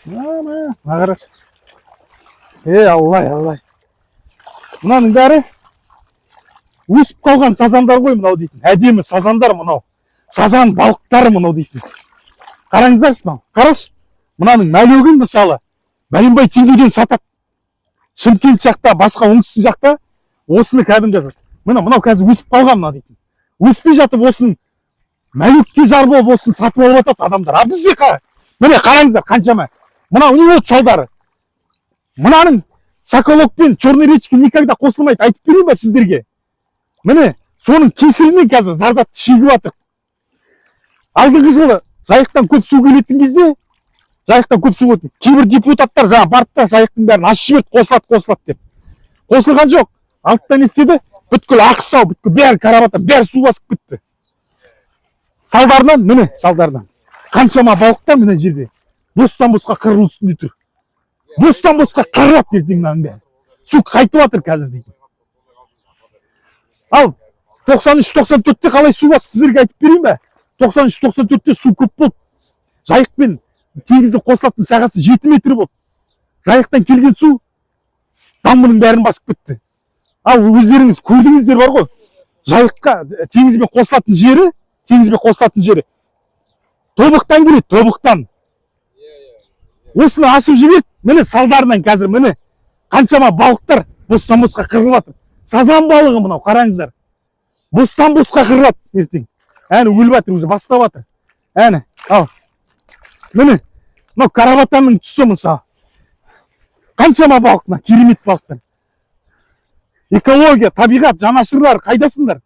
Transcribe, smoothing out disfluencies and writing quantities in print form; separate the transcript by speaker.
Speaker 1: Мына қарашы. Аллай. Мынаның бәрі өсіп қалған сазандар ғой мынау дейтін. Әдемі сазандар мынау. Сазан балықтары мынау дейтін. Қараңыздаршы мынау. Қарашы. Мынаның мәлөгін мысалы бәленбай теңгеден сатады. Шымкент жақта, басқа оңтүстік жақта осыны кәдімгі. Мынау қазір өсіп қалған мынау дейтін. Өспей жатып осыны мәлөкке зар болып осыны сатып алып жатады адамдар. А бізде міне қараңыздар қаншама. Мынау не болды салдары? Мынаның Соколок пен Черный речка никогда қосылмайды. Айтып берейін ба сіздерге? Міне соның кесірінен қазір зардапты шегіп жатыр. Алғанғы жылы жайықтан көп су келетін кезде, кейбір депутаттар жаңа барды да жайықтың бәрін ашып жіберді, қосылады деп. Қосылған жоқ. Алтыдан не істеді? Бүткіл Аққыстау, бүткіл бәрі Карабатан, бәрі су басып кетті. Салдарынан қаншама балықтар мына жерде бостан босқа қырылу үстінде тұр. Бостан босқа қырылады ертең мынаның бәрі. Су қайтып жатыр қазір дейді. Ал 93-94-те қалай су басты сіздерге айтып берейін бе? 93-94-те су көп болды. Жайық пен теңіздің қосылатын сағасы 7 метр болды. Жайықтан келген су дамбының бәрін басып кетті. Ал өздеріңіз көрдіңіздер бар ғой. Жайыққа теңізбен қосылатын жері Тобықтан келеді, Тобықтан. Осыны ашып жіберді. Міне салдарынан қазір міне қаншама балықтар бостан босқа қырылып жатыр. Сазан балығы мынау, қараңыздар. Бостан босқа қырылады ертең. Әне өліп жатыр, уже бастап жатыр. Әне, ал. Міне, мынау Карабатанның тұсы мысалы. Қаншама балық, керемет балықтар. Экология, табиғат, жанашырлар, қайдасыңдар?